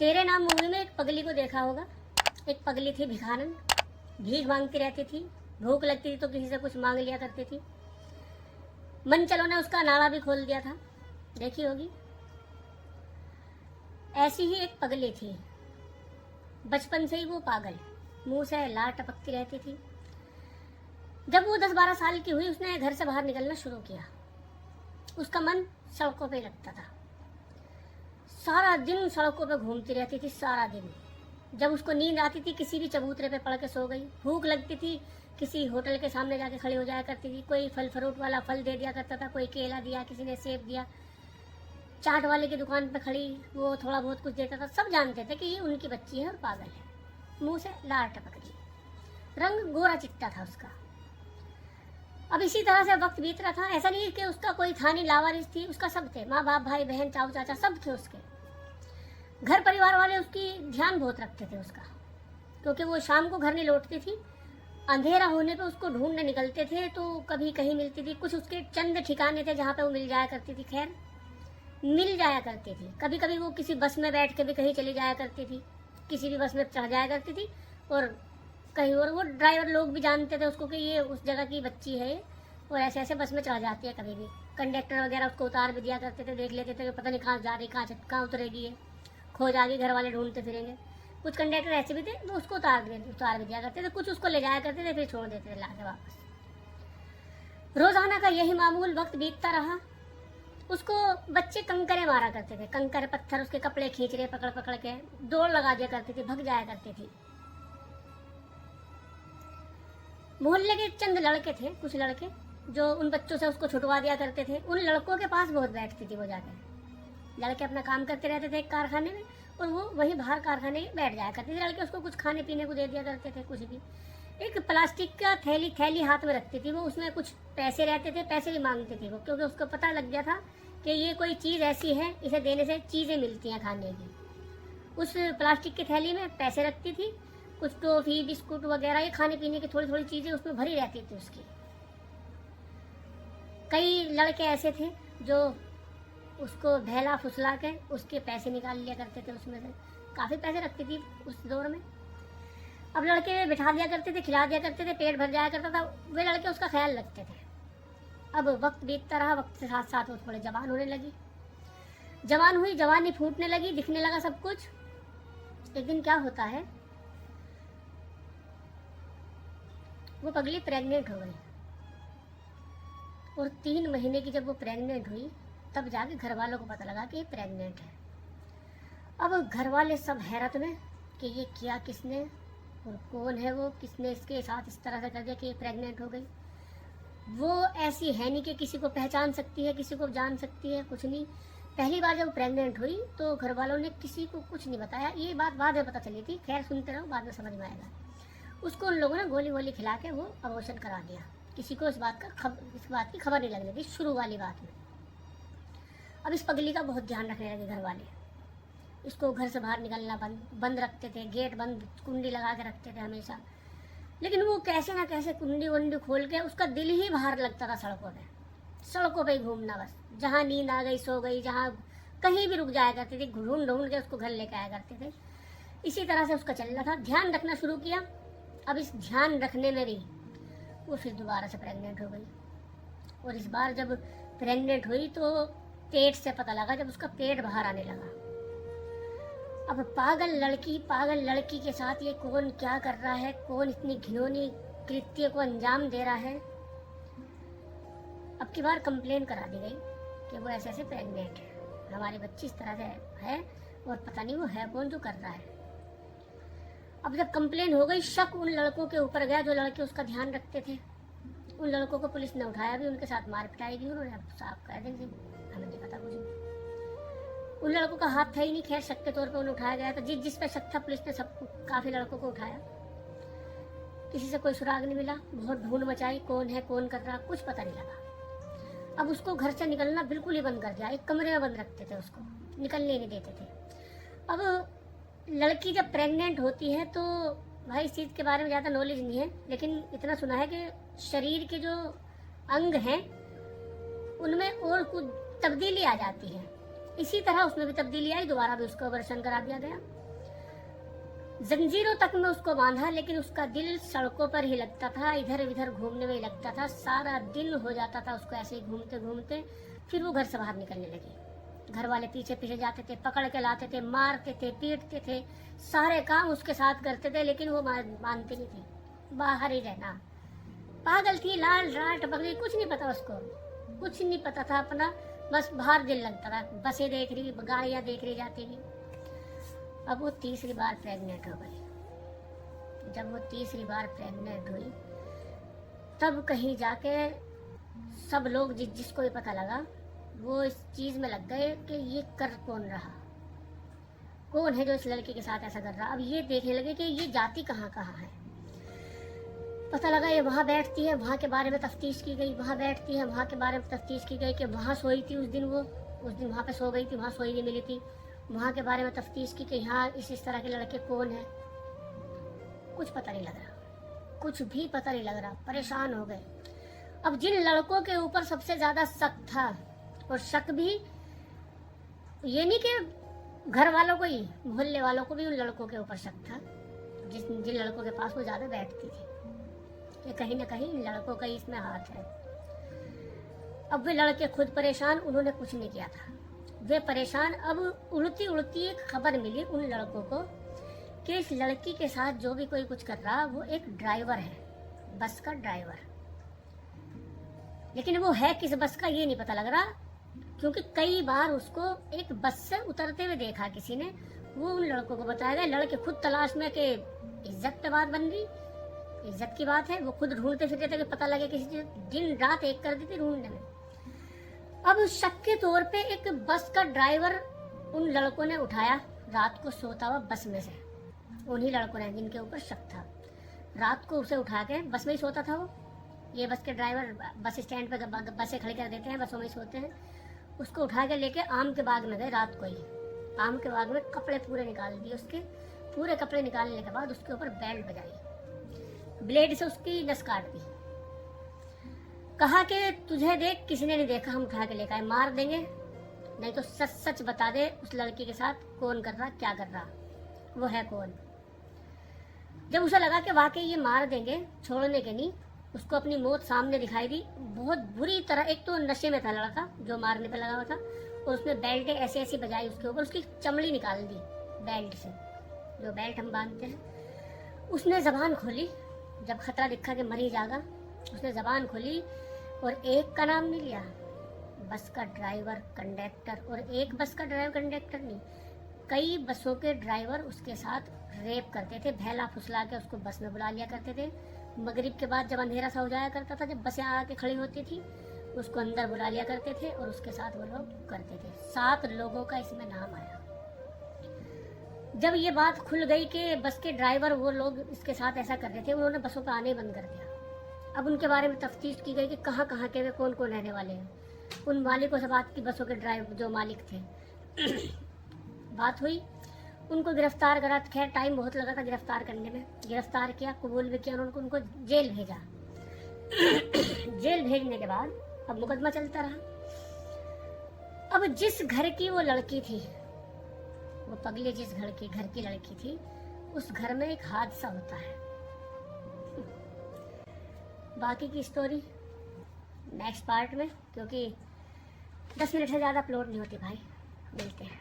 तेरे नाम मूवी में एक पगली को देखा होगा। एक पगली थी भिखारन, भीख मांगती रहती थी, भूख लगती थी तो किसी से कुछ मांग लिया करती थी। मन चलो ने उसका नाड़ा भी खोल दिया था, देखी होगी। ऐसी ही एक पगली थी, बचपन से ही वो पागल, मुंह से लार टपकती रहती थी। जब वो 10-12 साल की हुई, उसने घर से बाहर निकलना शुरू किया। उसका मन सड़कों पे लगता था, सारा दिन सड़कों पे घूमती रहती थी, सारा दिन। जब उसको नींद आती थी, किसी भी चबूतरे पे पड़ के सो गई। भूख लगती थी, किसी होटल के सामने जाके खड़ी हो जाया करती थी। कोई फल फ्रूट वाला फल दे दिया करता था, कोई केला दिया, किसी ने सेब दिया। चाट वाले की दुकान पे खड़ी, वो थोड़ा बहुत कुछ देता था। सब जानते थे कि ये उनकी बच्ची है और पागल है, मुंह से लार टपक रही, रंग गोरा चिट्टा था उसका। अब इसी तरह से वक्त बीत रहा था। ऐसा नहीं कि उसका कोई था नहीं, लावारिस थी, उसका सब थे, माँ बाप भाई बहन चाऊ चाचा सब थे उसके। घर परिवार वाले उसकी ध्यान बहुत रखते थे उसका, क्योंकि वो शाम को घर नहीं लौटती थी। अंधेरा होने पे उसको ढूंढने निकलते थे, तो कभी कहीं मिलती थी। कुछ उसके चंद ठिकाने थे जहाँ पे वो मिल जाया करती थी। खैर मिल जाया करती थी। कभी कभी वो किसी बस में बैठ के भी कहीं चली जाया करती थी, किसी भी बस में चढ़ जाया करती थी और कहीं और। वो ड्राइवर लोग भी जानते थे उसको कि ये उस जगह की बच्ची है और ऐसे ऐसे बस में चढ़ जाती है। कभी भी कंडक्टर वगैरह उसको उतार भी दिया करते थे, देख लेते थे कि पता नहीं कहाँ जा रही, कहाँ उतरेगी है, खो जाएगी, घर वाले ढूंढते फिरेंगे। कुछ कंडक्टर ऐसे भी थे, वो उसको उतार भी दिया करते थे। कुछ उसको ले जाया करते थे, फिर छोड़ देते थे ला के वापस। रोजाना का यही मामूल वक्त बीतता रहा। उसको बच्चे कंकरे मारा करते थे, कंकर पत्थर उसके कपड़े खींच रहे पकड़ पकड़ के, दौड़ लगा दिया करती थी, भग जाया करती थी। मोहल्ले के चंद लड़के थे, कुछ लड़के जो उन बच्चों से उसको छुटवा दिया करते थे। उन लड़कों के पास बहुत बैठती थी वो जाकर। लड़के अपना काम करते रहते थे एक कारखाने में और वो वहीं बाहर कारखाने में बैठ जाया करते थे। लड़के उसको कुछ खाने पीने को दे दिया करते थे, कुछ भी। एक प्लास्टिक का थैली हाथ में रखती थी वो, उसमें कुछ पैसे रहते थे, पैसे भी मांगती थी वो, क्योंकि उसको पता लग गया था कि ये कोई चीज़ ऐसी है, इसे देने से चीज़ें मिलती हैं खाने की। उस प्लास्टिक की थैली में पैसे रखती थी, कुछ टॉफी बिस्कुट वगैरह, ये खाने पीने की थोड़ी थोड़ी चीज़ें उसमें भरी रहती थी उसकी। कई लड़के ऐसे थे जो उसको बहला फुसला के उसके पैसे निकाल लिया करते थे। उसमें से काफ़ी पैसे रखती थी उस दौर में। अब लड़के बिठा दिया करते थे, खिला दिया करते थे, पेट भर जाया करता था, वे लड़के उसका ख्याल रखते थे। अब वक्त बीतता रहा, वक्त के साथ साथ वो थोड़े जवान होने लगी। जवान हुई, जवानी फूटने लगी, दिखने लगा सब कुछ। एक दिन क्या होता है, वो पगली प्रेग्नेंट हो गई और 3 महीने की जब वो प्रेग्नेंट हुई, तब जाके घर वालों को पता लगा कि ये प्रेग्नेंट है। अब घर वाले सब हैरत में कि ये किया किसने और कौन है वो, किसने इसके साथ इस तरह से कर दिया कि ये प्रेग्नेंट हो गई। वो ऐसी है नहीं कि किसी को पहचान सकती है, किसी को जान सकती है, कुछ नहीं। पहली बार जब प्रेग्नेंट हुई तो घर वालों ने किसी को कुछ नहीं बताया। ये बात बाद में पता चली थी, खैर सुनते रहो, बाद में समझ में आएगा। उसको उन लोगों ने गोली वोली खिला के वो अबॉर्शन करा दिया। किसी को इस बात की खबर नहीं लगने दी शुरू वाली बात में। अब इस पगली का बहुत ध्यान रखने लगे घर वाले। इसको घर से बाहर निकलना बंद रखते थे, गेट बंद, कुंडी लगा के रखते थे हमेशा। लेकिन वो कैसे ना कैसे कुंडी वुंडी खोल के, उसका दिल ही बाहर लगता था सड़कों पे ही घूमना बस। जहाँ नींद आ गई सो गई, जहाँ कहीं भी रुक जाया करते थे, ढूंढ ढूंढ के उसको घर लेके आया करते थे। इसी तरह से उसका चल रहा था, ध्यान रखना शुरू किया। अब इस ध्यान रखने में भी वो फिर दोबारा से प्रेग्नेंट हो गई। और इस बार जब प्रेग्नेंट हुई तो पेट से पता लगा, जब उसका पेट बाहर आने लगा। अब पागल लड़की के साथ ये कौन क्या कर रहा है, कौन इतनी घिनौनी कृत्य को अंजाम दे रहा है। अब की बार कंप्लेन करा दी गई कि वो ऐसे ऐसे प्रेग्नेंट है, हमारी बच्ची इस तरह से है और पता नहीं वो है कौन जो कर रहा है। अब जब कंप्लेन हो गई, शक उन लड़कों के ऊपर गया जो लड़के उसका ध्यान रखते थे। उन लड़कों को पुलिस ने उठाया भी, उनके साथ मार पिटाई भी उन्होंने। अब साफ कह देंगे हमें नहीं पता कुछ भी। उन लड़कों का हाथ था ही नहीं, खैर शक के तौर पे उन्हें उठाया गया था। जिस पे शक था पुलिस ने काफी लड़कों को उठाया। किसी से कोई सुराग नहीं मिला, बहुत ढूंढ मचाई, कौन है कौन कर रहा, कुछ पता नहीं लगा। अब उसको घर से निकलना बिल्कुल ही बंद कर दिया, एक कमरे में बंद रखते थे उसको, निकलने नहीं देते थे। अब लड़की जब प्रेग्नेंट होती है तो भाई इस चीज़ के बारे में ज़्यादा नॉलेज नहीं है, लेकिन इतना सुना है कि शरीर के जो अंग हैं उनमें और कुछ तब्दीली आ जाती है। इसी तरह उसमें भी तब्दीली आई, दोबारा भी उसका ऑपरेशन करा दिया गया। जंजीरों तक में उसको बांधा, लेकिन उसका दिल सड़कों पर ही लगता था, इधर उधर घूमने में ही लगता था। सारा दिन हो जाता था उसको ऐसे ही घूमते घूमते। फिर वो घर से बाहर निकलने लगी। घर वाले पीछे पीछे जाते थे, पकड़ के लाते थे, मारते थे, पीटते थे, सारे काम उसके साथ करते थे, लेकिन वो मानती नहीं थी, बाहर ही रहना। पागल थी, लाल राट बकरी, कुछ नहीं पता उसको, कुछ नहीं पता था अपना, बस बाहर दिल लगता था। बसें देख रही, गाड़ियां देख रही जाती थी। अब वो तीसरी बार प्रेग्नेंट हो गई। जब वो तीसरी बार प्रेग्नेंट हुई, तब कहीं जाके सब लोग जिसको ये पता लगा, वो इस चीज में लग गए कि ये कर कौन रहा, कौन है जो इस लड़के के साथ ऐसा कर रहा। अब ये देखने लगे कि ये जाति कहाँ कहाँ है। पता लगा ये वहाँ बैठती है, वहाँ के बारे में तफ्तीश की गई, वहाँ बैठती है, वहाँ के बारे में तफ्तीश की गई कि वहाँ सोई थी उस दिन, वो उस दिन वहाँ पे सो गई थी, वहाँ सोई नहीं मिली थी। वहाँ के बारे में तफ्तीश की कि यहाँ इस तरह के लड़के कौन है। कुछ पता नहीं लग रहा, कुछ भी पता नहीं लग रहा, परेशान हो गए। अब जिन लड़कों के ऊपर सबसे ज्यादा शक था, और शक भी ये नहीं कि घर वालों को ही, मोहल्ले वालों को भी उन लड़कों के ऊपर शक था, जिन लड़कों के पास वो ज्यादा बैठती थी, कि कहीं ना कहीं इन लड़कों का इसमें हाथ है। अब वे लड़के खुद परेशान, उन्होंने कुछ नहीं किया था, वे परेशान। अब उड़ती उड़ती एक खबर मिली उन लड़कों को कि इस लड़की के साथ जो भी कोई कुछ कर रहा, वो एक ड्राइवर है, बस का ड्राइवर। लेकिन वो है किस बस का ये नहीं पता लग रहा, क्योंकि कई बार उसको एक बस से उतरते हुए देखा किसी ने। वो उन लड़कों को बताया गया, लड़के खुद तलाश में कि इज्जत पे बात बन रही, इज्जत की बात है। वो खुद ढूंढते फिरते थे कि पता लगे किसी चीज, दिन रात एक कर दी थी ढूंढने में। अब शक के तौर पे एक बस का ड्राइवर उन लड़कों ने उठाया, रात को सोता हुआ बस में से। उन्हीं लड़कों ने जिनके ऊपर शक था, रात को उसे उठा के, बस में ही सोता था वो। ये बस के ड्राइवर बस स्टैंड पे बसें खड़ी कर देते हैं, बसों में ही सोते हैं। उसको उठा के लेके आम के बाग में गए रात को ही। आम के बाग में कपड़े पूरे निकाल दिए उसके। पूरे कपड़े निकालने के बाद उसके ऊपर बेल्ट बजाई, ब्लेड से उसकी नस काट दी। कहा कि तुझे देख किसी ने नहीं देखा, हम उठा के लेकर आए, मार देंगे, नहीं तो सच सच बता दे उस लड़की के साथ कौन कर रहा, क्या कर रहा, वो है कौन। जब उसे लगा कि वाकई ये मार देंगे, छोड़ने के नहीं, उसको अपनी मौत सामने दिखाई दी। बहुत बुरी तरह, एक तो नशे में था लड़का जो मारने पे लगा हुआ था, और उसने बेल्ट ऐसे ऐसी बजाई उसके ऊपर, उसकी चमड़ी निकाल दी बेल्ट से, जो बेल्ट हम बांधते हैं। उसने जबान खोली, जब खतरा दिखा कि मरी जाएगा, उसने जबान खोली और एक का नाम नहीं लिया, बस का ड्राइवर कंडक्टर। और एक बस का ड्राइवर कंडक्टर नहीं, कई बसों के ड्राइवर उसके साथ रेप करते थे, बहला फुसला के उसको बस में बुला लिया करते थे। मगरिब के बाद जब अंधेरा सा हो जाया करता था, जब बसें आके खड़ी होती थी, उसको अंदर बुला लिया करते थे और उसके साथ वो लोग करते थे। 7 लोगों का इसमें नाम आया। जब ये बात खुल गई कि बस के ड्राइवर वो लोग इसके साथ ऐसा कर रहे थे, उन्होंने बसों पर आने बंद कर दिया। अब उनके बारे में तफ्तीश की गई कि कहाँ कहाँ के वे कौन कौन रहने वाले हैं। उन मालिकों से बात की, बसों के ड्राइवर जो मालिक थे बात हुई, उनको गिरफ्तार करा। खैर टाइम बहुत लगा था गिरफ्तार करने में, गिरफ्तार किया, कबूल भी किया, उनको जेल भेजा। जेल भेजने के बाद अब मुकदमा चलता रहा। अब जिस घर की वो लड़की थी, वो पगली जिस घर की लड़की थी, उस घर में एक हादसा होता है। बाकी की स्टोरी नेक्स्ट पार्ट में, क्योंकि 10 मिनट से ज़्यादा अपलोड नहीं होती भाई। मिलते हैं।